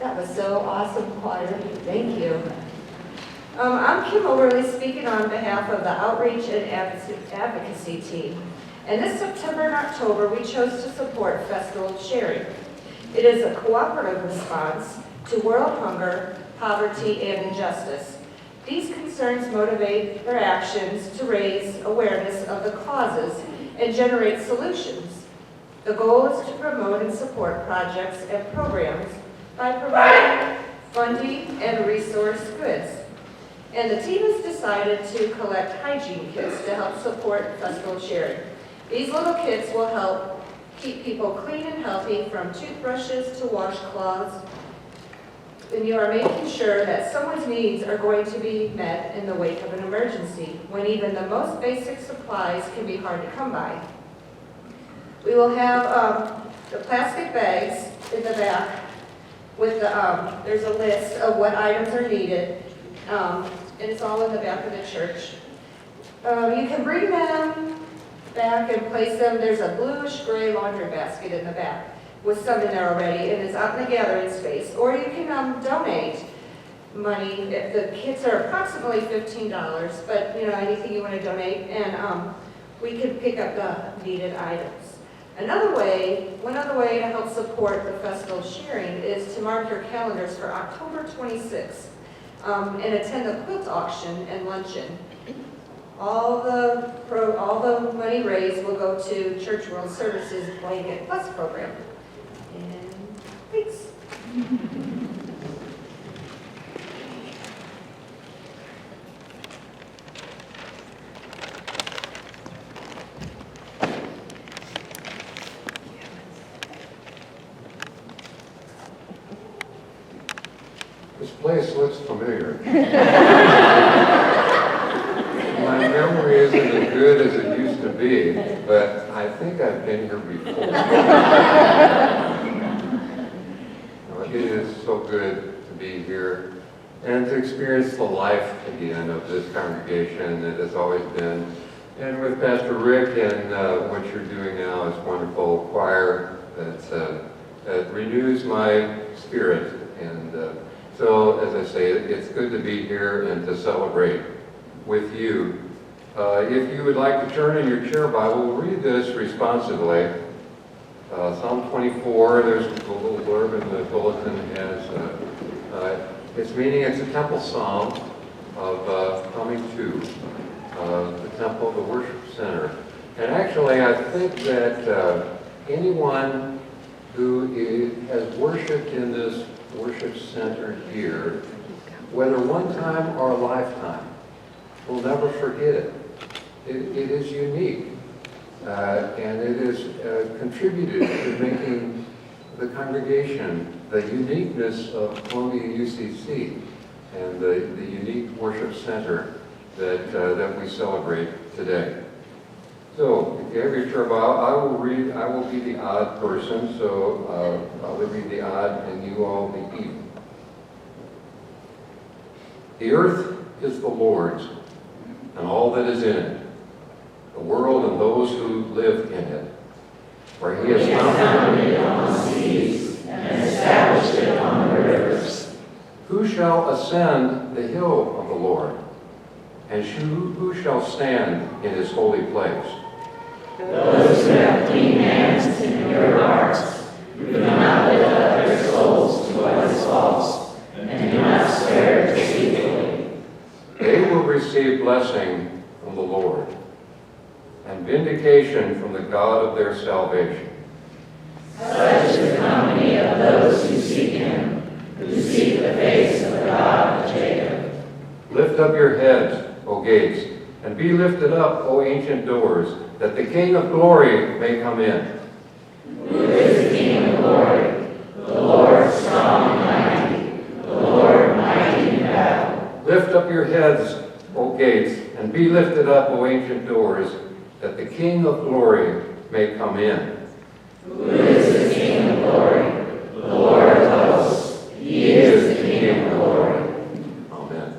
That was so awesome, choir. Thank you. I'm Kim Overly, speaking on behalf of the Outreach and Advocacy team. And this September and October, we chose to support Festival of Sharing. It is a cooperative response to world hunger, poverty, and injustice. These concerns motivate our actions to raise awareness of the causes and generate solutions. The goal is to promote and support projects and programs by providing funding and resource goods. And the team has decided to collect hygiene kits to help support Festival of Sharing. These little kits will help keep people clean and healthy, from toothbrushes to washcloths. And you are making sure that someone's needs are going to be met in the wake of an emergency, when even the most basic supplies can be hard to come by. We will have the plastic bags in the back with the, there's a list of what items are needed, and it's all in the back of the church. You can bring them back and place them. There's a bluish gray laundry basket in the back with some in there already, and it's out in the gathering space. Or you can donate money. The kits are approximately $15, but anything you want to donate, and we can pick up the needed items. One other way to help support the Festival of Sharing is to mark your calendars for October 26th and attend the quilt auction and luncheon. All the money raised will go to Church World Services Blanket Plus program. And thanks. This place looks familiar. My memory isn't as good as it used to be, but I think I've been here before. It is so good to be here and to experience the life again of this congregation that has always been. And with Pastor Rick and what you're doing now is wonderful choir that renews my spirit. And so, as I say, it's good to be here and to celebrate with you. If you would like to turn in your chair Bible, we'll read this responsively. Psalm 24, there's a little blurb in the bulletin, has its meaning. It's a temple psalm of coming to the temple, the worship center. And actually, I think that anyone who has worshiped in this worship center here, whether one time or a lifetime, will never forget it. It is unique. And it has contributed to making the congregation, the uniqueness of Columbia UCC, and the unique worship center that we celebrate today. So, if you have your chair Bible, I will be the odd person, so I'll read the odd and you all the even. The earth is the Lord's, and all that is in it, the world and those who live in it. For he has founded it on the seas and established it on the rivers. Who shall ascend the hill of the Lord? And who shall stand in his holy place? Those who have clean hands and pure hearts, who do not lift up their souls to what is false, and do not swear deceitfully. They will receive blessing from the Lord, and vindication from the God of their salvation. Such is the company of those who seek him, who seek the face of the God of Jacob. Lift up your heads, O gates, and be lifted up, O ancient doors, that the King of glory may come in. Who is the King of glory? The Lord strong and mighty, the Lord mighty in battle. Lift up your heads, O gates, and be lifted up, O ancient doors, that the King of glory may come in. Who is the King of glory? The Lord of hosts. He is the King of glory. Amen.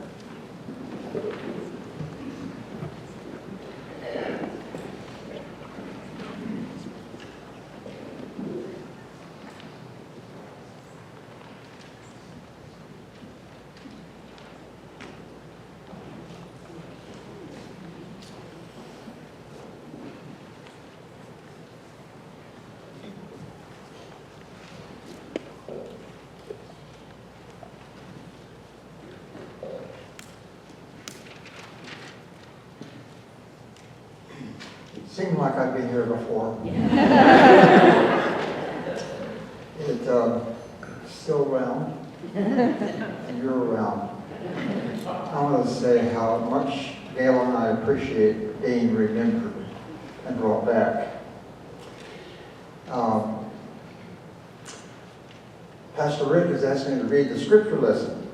Seemed like I've been here before. It's still around, and you're around. I want to say how much Gail and I appreciate being remembered and brought back. Pastor Rick has asked me to read the scripture lesson.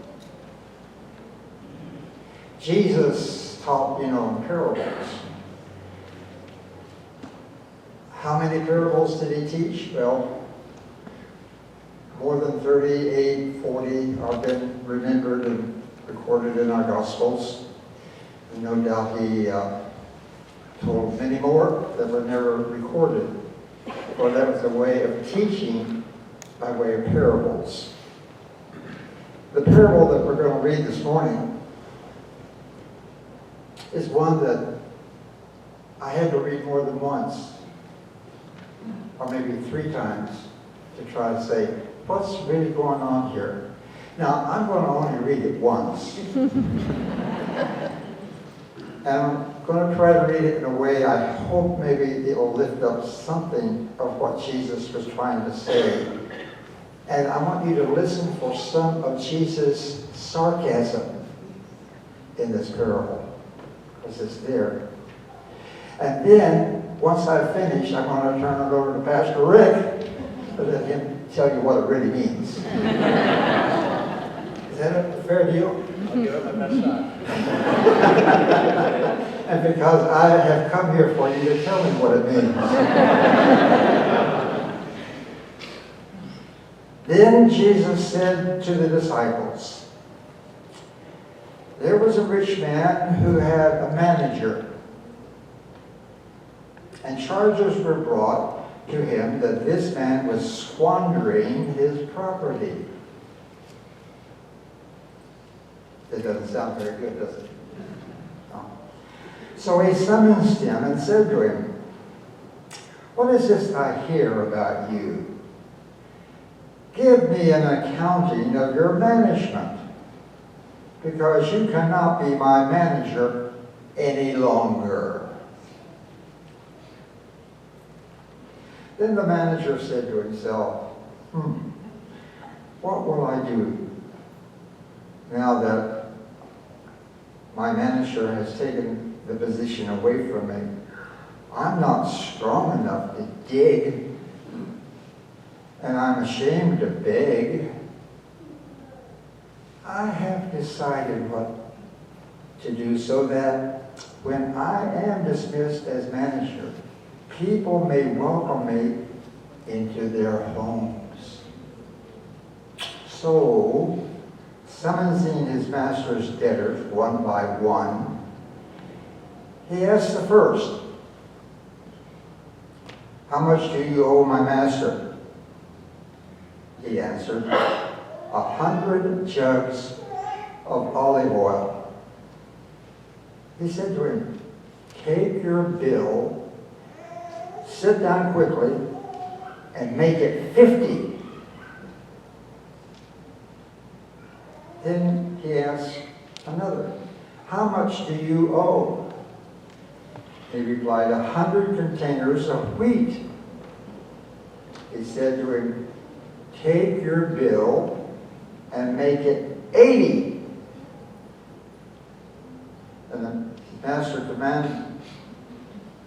Jesus taught, in parables. How many parables did he teach? Well, more than 38, 40 have been remembered and recorded in our Gospels. And no doubt he told many more that were never recorded. For that was a way of teaching by way of parables. The parable that we're going to read this morning is one that I had to read more than once, or maybe 3 times, to try to say, what's really going on here? Now, I'm going to only read it once. And I'm going to try to read it in a way I hope maybe it will lift up something of what Jesus was trying to say. And I want you to listen for some of Jesus' sarcasm in this parable, because it's there. And then, once I finish, I'm going to turn it over to Pastor Rick to let him tell you what it really means. Is that a fair deal? I'll give it my best shot. And because I have come here for you to tell me what it means. Then Jesus said to the disciples, there was a rich man who had a manager, and charges were brought to him that this man was squandering his property. That doesn't sound very good, does it? No. So he summoned him and said to him, what is this I hear about you? Give me an accounting of your management, because you cannot be my manager any longer. Then the manager said to himself, what will I do now that my manager has taken the position away from me? I'm not strong enough to dig, and I'm ashamed to beg. I have decided what to do so that when I am dismissed as manager, people may welcome me into their homes. So, summoning his master's debtors one by one, he asked the first, how much do you owe my master? He answered, 100 jugs of olive oil. He said to him, take your bill, sit down quickly, and make it 50. Then he asked another, how much do you owe? He replied, 100 containers of wheat. He said to him, take your bill and make it 80. And the master commanded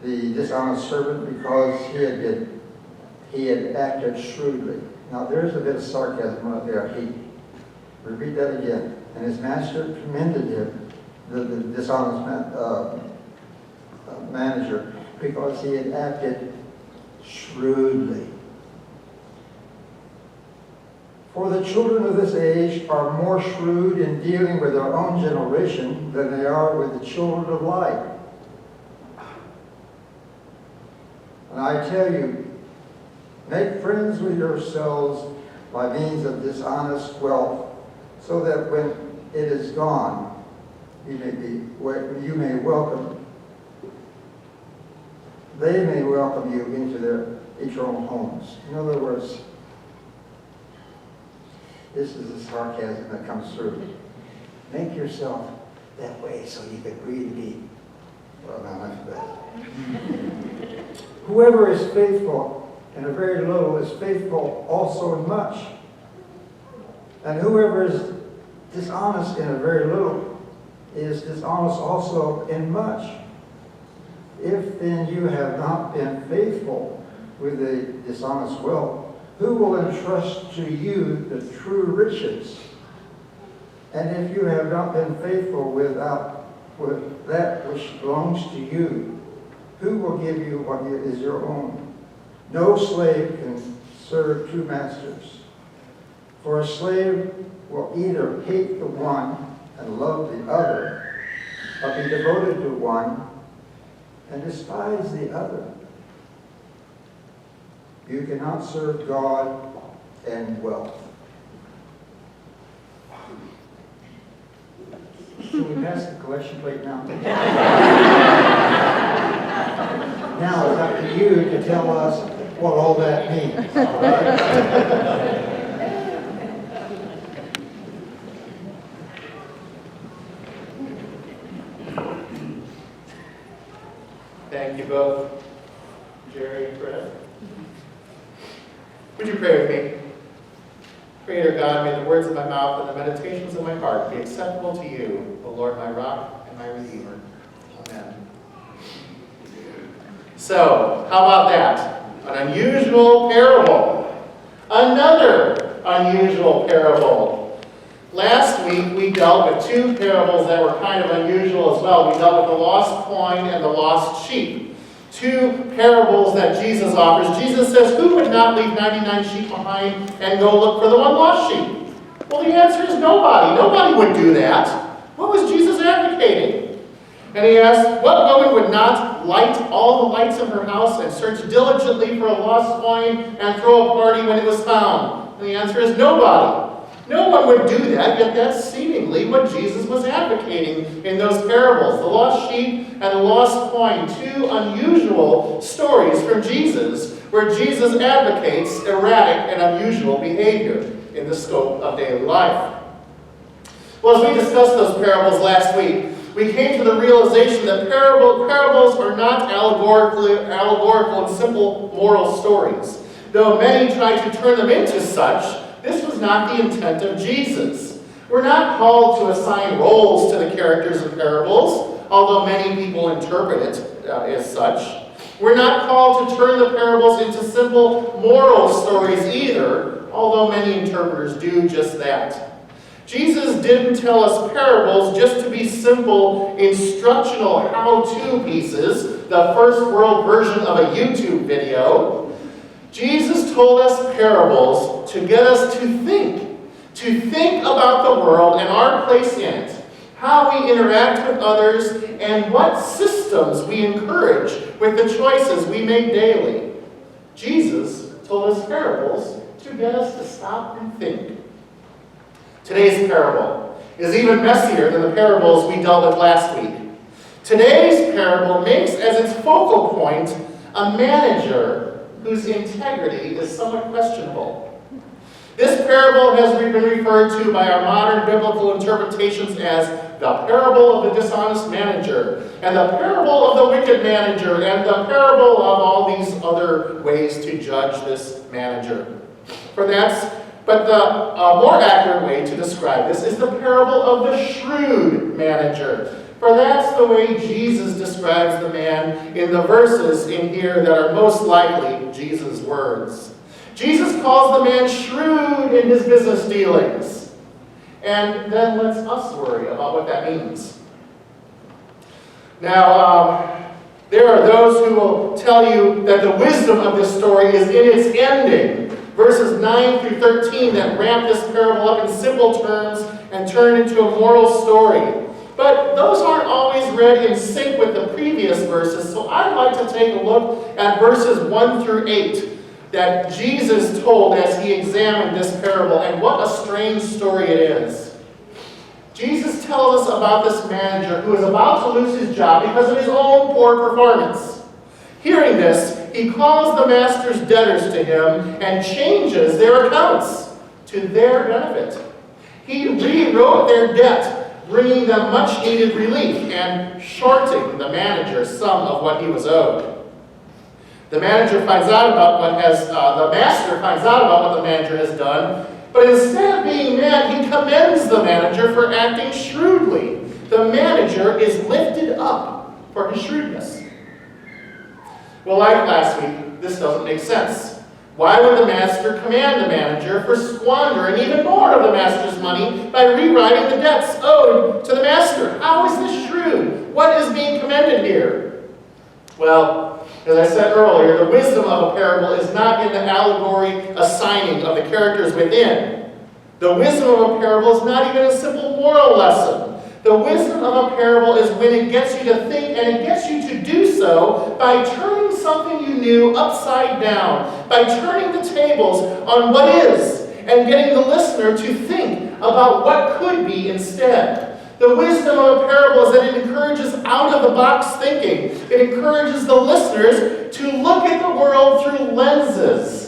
the dishonest servant because he had acted shrewdly. Now there's a bit of sarcasm right there. Repeat that again. And his master commended him, the dishonest manager, because he had acted shrewdly. For the children of this age are more shrewd in dealing with their own generation than they are with the children of light. And I tell you, make friends with yourselves by means of dishonest wealth, so that when it is gone, they may welcome you into their eternal homes. In other words, this is the sarcasm that comes through. Make yourself that way so you can really be, well, not enough of that. Whoever is faithful in a very little is faithful also in much. And whoever is dishonest in a very little is dishonest also in much. If then you have not been faithful with the dishonest wealth, who will entrust to you the true riches? And if you have not been faithful with that which belongs to you, who will give you what is your own? No slave can serve two masters. For a slave will either hate the one and love the other, or be devoted to one and despise the other. You cannot serve God and wealth. Should we pass the collection plate now? Now it's up to you to tell us what all that means. All right? Thank you both, Jerry and Fred. Would you pray with me? Creator God, may the words of my mouth and the meditations of my heart be acceptable to you, O Lord, my rock and my redeemer. Amen. So, how about that? An unusual parable. Another unusual parable. Last week, we dealt with two parables that were kind of unusual as well. We dealt with the lost coin and the lost sheep. Two parables that Jesus offers. Jesus says, who would not leave 99 sheep behind and go look for the one lost sheep? Well, the answer is nobody. Nobody would do that. What was Jesus advocating? And he asked, what woman would not light all the lights in her house and search diligently for a lost coin and throw a party when it was found? And the answer is nobody. No one would do that, yet that's seemingly what Jesus was advocating in those parables. The lost sheep and the lost coin, two unusual stories from Jesus, where Jesus advocates erratic and unusual behavior in the scope of daily life. Well, as we discussed those parables last week, we came to the realization that parables are not allegorical and simple moral stories. Though many try to turn them into such, this was not the intent of Jesus. We're not called to assign roles to the characters of parables, although many people interpret it as such. We're not called to turn the parables into simple moral stories either, although many interpreters do just that. Jesus didn't tell us parables just to be simple instructional how-to pieces, the first world version of a YouTube video. Jesus told us parables to get us to think about the world and our place in it, how we interact with others, and what systems we encourage with the choices we make daily. Jesus told us parables to get us to stop and think. Today's parable is even messier than the parables we dealt with last week. Today's parable makes as its focal point a manager whose integrity is somewhat questionable. This parable has been referred to by our modern biblical interpretations as the parable of the dishonest manager, and the parable of the wicked manager, and the parable of all these other ways to judge this manager. But the more accurate way to describe this is the parable of the shrewd manager. For that's the way Jesus describes the man in the verses in here that are most likely Jesus' words. Jesus calls the man shrewd in his business dealings, and then lets us worry about what that means. Now, there are those who will tell you that the wisdom of this story is in its ending. Verses 9 through 13 that wrap this parable up in simple terms and turn into a moral story. But those aren't always read in sync with the previous verses, so I'd like to take a look at verses 1 through 8 that Jesus told as he examined this parable, and what a strange story it is. Jesus tells us about this manager who is about to lose his job because of his own poor performance. Hearing this, he calls the master's debtors to him and changes their accounts to their benefit. He rewrote their debt, bringing them much-needed relief and shorting the manager some of what he was owed. The master finds out about what the manager has done, but instead of being mad, he commends the manager for acting shrewdly. The manager is lifted up for his shrewdness. Well, like last week, this doesn't make sense. Why would the master command the manager for squandering even more of the master's money by rewriting the debts owed to the master? How is this shrewd? What is being commended here? Well, as I said earlier, the wisdom of a parable is not in the allegory assigning of the characters within. The wisdom of a parable is not even a simple moral lesson. The wisdom of a parable is when it gets you to think, and it gets you to do so by turning something you knew upside down, by turning the tables on what is, and getting the listener to think about what could be instead. The wisdom of a parable is that it encourages out-of-the-box thinking. It encourages the listeners to look at the world through lenses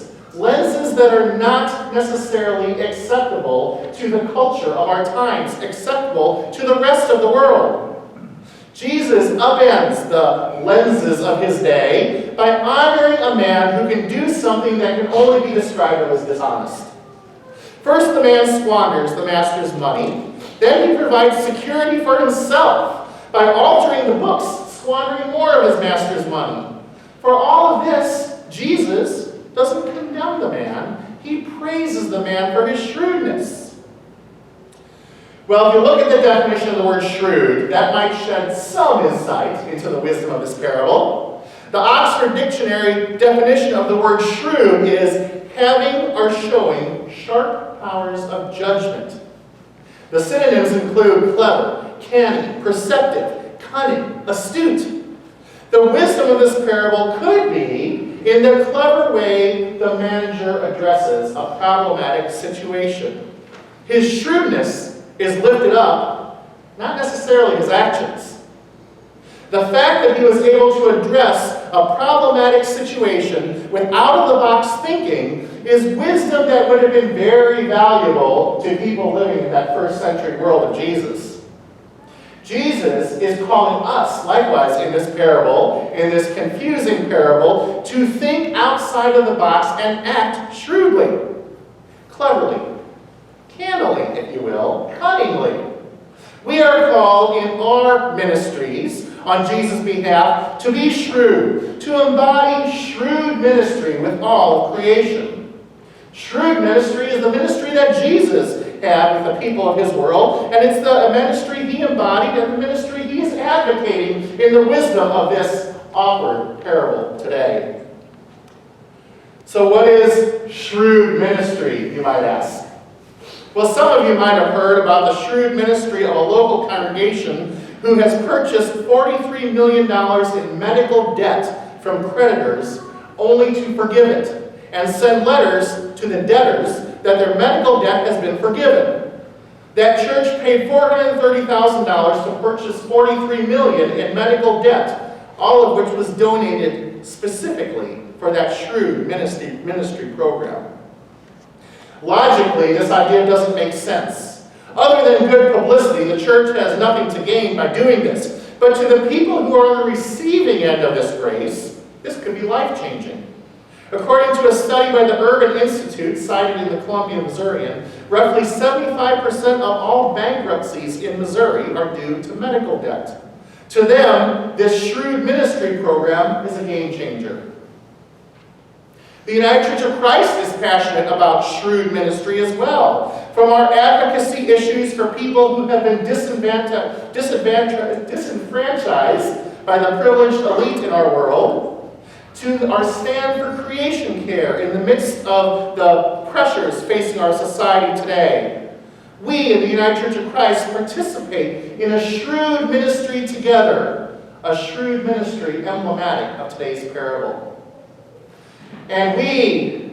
that are not necessarily acceptable to the culture of our times, acceptable to the rest of the world. Jesus upends the lenses of his day by honoring a man who can do something that can only be described as dishonest. First, the man squanders the master's money. Then he provides security for himself by altering the books, squandering more of his master's money. For all of this, Jesus doesn't condemn the man. He praises the man for his shrewdness. Well, if you look at the definition of the word shrewd, that might shed some insight into the wisdom of this parable. The Oxford Dictionary definition of the word shrewd is having or showing sharp powers of judgment. The synonyms include clever, canny, perceptive, cunning, astute. The wisdom of this parable could be in the clever way the manager addresses a problematic situation. His shrewdness is lifted up, not necessarily his actions. The fact that he was able to address a problematic situation with out-of-the-box thinking is wisdom that would have been very valuable to people living in that first century world of Jesus. Jesus is calling us, likewise in this parable, in this confusing parable, to think outside of the box and act shrewdly, cleverly, cannily, if you will, cunningly. We are called in our ministries on Jesus' behalf to be shrewd, to embody shrewd ministry with all of creation. Shrewd ministry is the ministry that Jesus had with the people of his world, and it's the ministry he embodied and the ministry he is advocating in the wisdom of this awkward parable today. So what is shrewd ministry, you might ask? Well, some of you might have heard about the shrewd ministry of a local congregation who has purchased $43 million in medical debt from creditors only to forgive it and send letters to the debtors that their medical debt has been forgiven. That church paid $430,000 to purchase $43 million in medical debt, all of which was donated specifically for that shrewd ministry program. Logically, this idea doesn't make sense. Other than good publicity, the church has nothing to gain by doing this. But to the people who are on the receiving end of this grace, this could be life-changing. According to a study by the Urban Institute cited in the Columbia Missourian, roughly 75% of all bankruptcies in Missouri are due to medical debt. To them, this shrewd ministry program is a game changer. The United Church of Christ is passionate about shrewd ministry as well. From our advocacy issues for people who have been disenfranchised by the privileged elite in our world, to our stand for creation care in the midst of the pressures facing our society today. We in the United Church of Christ participate in a shrewd ministry together, a shrewd ministry emblematic of today's parable. And we,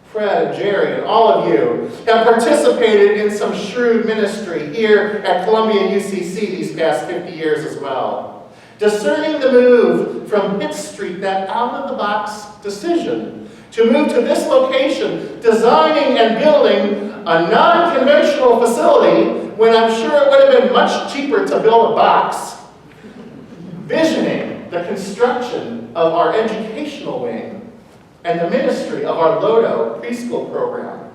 Fred and Jerry and all of you, have participated in some shrewd ministry here at Columbia UCC these past 50 years as well. Discerning the move from Pitt Street, that out-of-the-box decision, to move to this location, designing and building a non-conventional facility when I'm sure it would have been much cheaper to build a box. Visioning the construction of our educational wing and the ministry of our Lodo preschool program.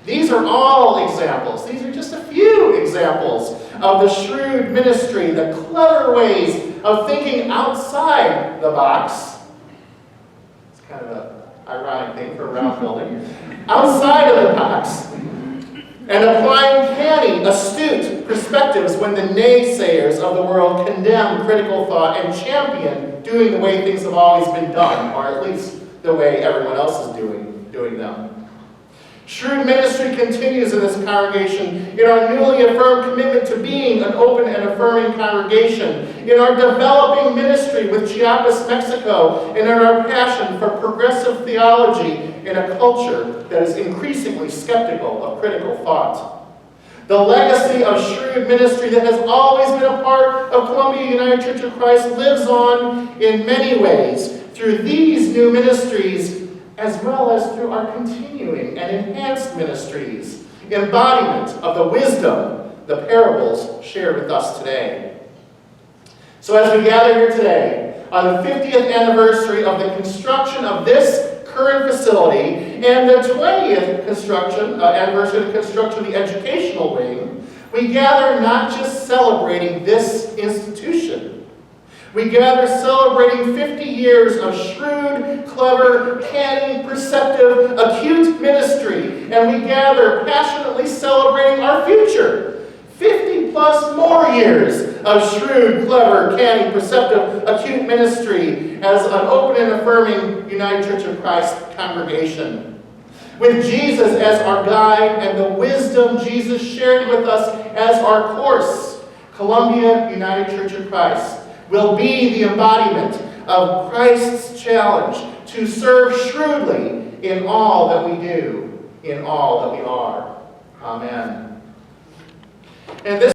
These are all examples. These are just a few examples of the shrewd ministry, the clever ways of thinking outside the box. It's kind of an ironic thing for a round building. Outside of the box. And applying canny, astute perspectives when the naysayers of the world condemn critical thought and champion doing the way things have always been done, or at least the way everyone else is doing them. Shrewd ministry continues in this congregation in our newly affirmed commitment to being an open and affirming congregation, in our developing ministry with Chiapas, Mexico, and in our passion for progressive theology in a culture that is increasingly skeptical of critical thought. The legacy of shrewd ministry that has always been a part of Columbia United Church of Christ lives on in many ways through these new ministries, as well as through our continuing and enhanced ministries, embodiment of the wisdom the parables shared with us today. So as we gather here today, on the 50th anniversary of the construction of this current facility and the 20th anniversary of the construction of the educational wing, we gather not just celebrating this institution. We gather celebrating 50 years of shrewd, clever, canny, perceptive, acute ministry. And we gather passionately celebrating our future. plus more years of shrewd, clever, canny, perceptive, acute ministry as an open and affirming United Church of Christ congregation. With Jesus as our guide and the wisdom Jesus shared with us as our course, Columbia United Church of Christ will be the embodiment of Christ's challenge to serve shrewdly in all that we do, in all that we are. Amen. And this